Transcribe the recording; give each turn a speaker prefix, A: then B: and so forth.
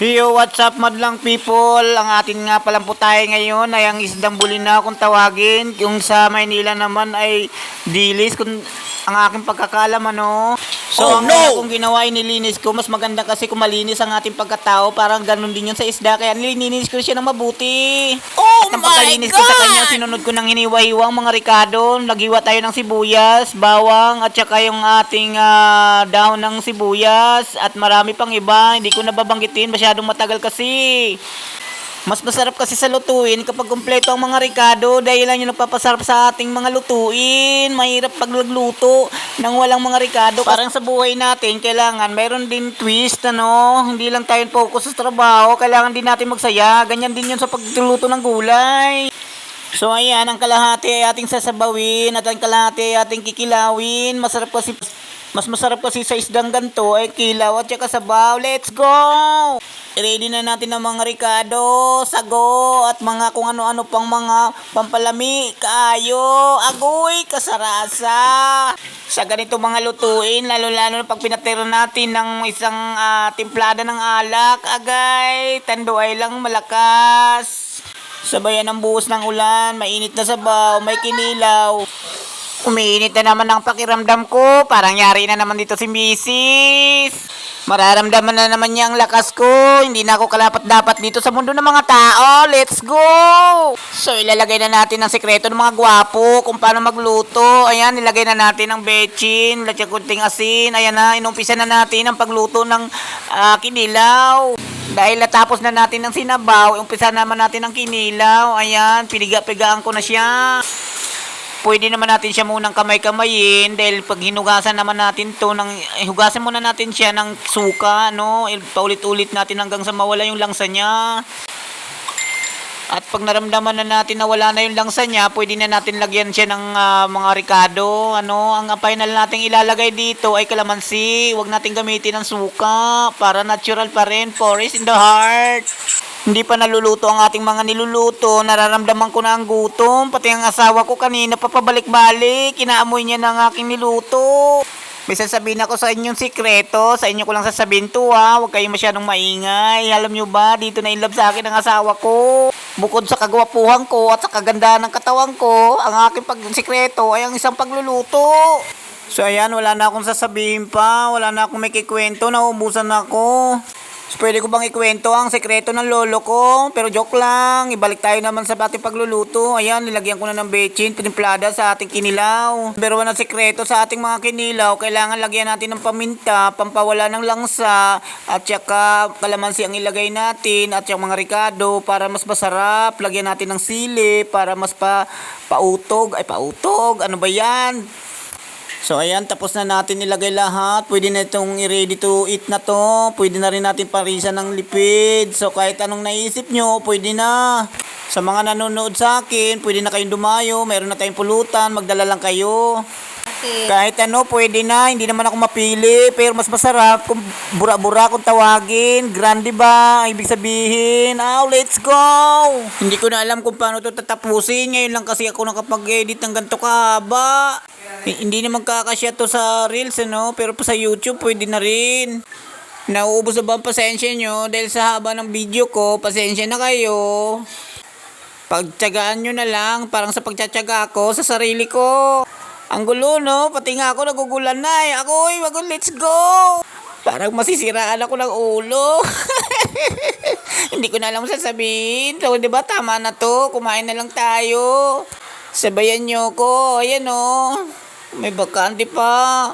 A: Yo, what's up madlang people? Ang atin nga palang putahe ngayon ay ang isdang bulina kung tawagin. Yung sa Maynila naman ay dilis kung ang aking pagkakalam ano. So
B: Oh,
A: ang
B: no!
A: una kong ginawa ay nilinis ko. Mas maganda kasi kung malinis ang ating pagkatao. Parang ganun din yun sa isda. Kaya nilininis ko siya ng mabuti.
B: Oh
A: At ang
B: my
A: pagkalinis ko sa kanya,
B: God!
A: sinunod ko ng hiniwa-hiwang mga ricado. Naghiwa tayo ng sibuyas, bawang, at saka yung ating dahon ng sibuyas. At marami pang iba. Hindi ko nababanggitin. Masyadong matagal kasi. Mas masarap kasi sa lutuin kapag kumpleto ang mga ricado dahil lang yung nagpapasarap sa ating mga lutuin. Mahirap pagluto nang walang mga ricado. Parang sa buhay natin, kailangan mayroon din twist, ano? Hindi lang tayo focus sa trabaho, kailangan din natin magsaya. Ganyan din yun sa pagluluto ng gulay. So ayan, ang kalahati ay ating sasabawin at ang kalahati ay ating kikilawin. Mas masarap kasi sa isdang ganto ay kilaw at saka sabaw. Let's go! I-ready na natin ang mga ricado, sago, at mga kung ano-ano pang mga pampalami, kaayo, agoy, kasarasa. Sa ganito mga lutuin, lalo-lalo na pag pinatira natin ng isang timplada ng alak, agay, tanduay lang malakas. Sabayan ng buhos ng ulan, mainit na sabaw, may kinilaw. Umiinit na naman ang pakiramdam ko. Parang yari na naman dito si Mrs. Mararamdaman na naman niya ang lakas ko. Hindi na ako kalapat-dapat dito sa mundo ng mga tao. Let's go! So, ilalagay na natin ang sekreto ng mga gwapo kung paano magluto. Ayan, nilagay na natin ang bechin, latsa kunting asin. Ayan na, inumpisa na natin ang pagluto ng kinilaw. Dahil natapos na natin ang sinabaw, umpisa naman natin ang kinilaw. Ayan, piniga-pigaan ko na siya. Pwede naman natin siya munang kamay-kamayin dahil pag hinugasan naman natin to hugasan muna natin siya ng suka, no? Paulit-ulit natin hanggang sa mawala yung langsa niya. At pag naramdaman na natin na wala na yung langsa niya, pwede na natin lagyan siya ng mga ricado, ano? Ang final nating ilalagay dito ay kalamansi. Huwag natin gamitin ng suka para natural pa rin, forest in the heart. Hindi pa naluluto ang ating mga niluluto. Nararamdaman ko na ang gutom. Pati ang asawa ko kanina papabalik-balik. Kinaamoy niya ng aking niluto. May sasabihin ako sa inyong sikreto. Sa inyo ko lang sasabihin to ha. Huwag kayong masyadong maingay. Alam nyo ba, dito na in love sa akin ang asawa ko. Bukod sa kagwapuhan ko at sa kagandahan ng katawan ko, ang aking sikreto ay ang isang pagluluto. So ayan, wala na akong sasabihin pa. Wala na akong may kikwento. Nauubusan na ako. So, pwede ko bang ikwento ang sekreto ng lolo ko? Pero joke lang, ibalik tayo naman sa ating pagluluto. Ayan, nilagyan ko na ng bechin, tinimplada sa ating kinilaw. Pero ang sekreto sa ating mga kinilaw, kailangan lagyan natin ng paminta, pampawala ng langsa, at saka kalamansi ang ilagay natin, at yung mga ricado para mas masarap. Lagyan natin ng sili para mas pautog. Ano ba yan? So ayan, tapos na natin nilagay lahat. Pwede na itong i-ready to eat na to. Pwede na rin natin parisan ng lipid. So kahit anong naisip nyo, pwede na. Sa mga nanonood sa akin, pwede na kayong dumayo. Mayroon na tayong pulutan, magdala lang kayo.
B: Okay.
A: Kahit ano, pwede na. Hindi naman ako mapili. Pero mas masarap kung bura-bura kung tawagin. Grande ba? Ibig sabihin, let's go! Hindi ko na alam kung paano ito tatapusin. Ngayon lang kasi ako nakapag-edit ng ganito kahaba. Hindi naman kakasya to sa Reels, ano? Pero sa YouTube, pwede na rin. Nauubos na ba ang pasensya nyo? Dahil sa haba ng video ko, pasensya na kayo. Pagtyagaan nyo na lang. Parang sa pagtsatsaga ko sa sarili ko. Ang gulo, no? Pati nga ako nagugulan na eh. Let's go! Parang masisiraan ako ng ulo. Hindi ko na alam sasabihin. So, di ba tama na to? Kumain na lang tayo. Sabayan nyo ko. Ayan, oh. May bakante pa.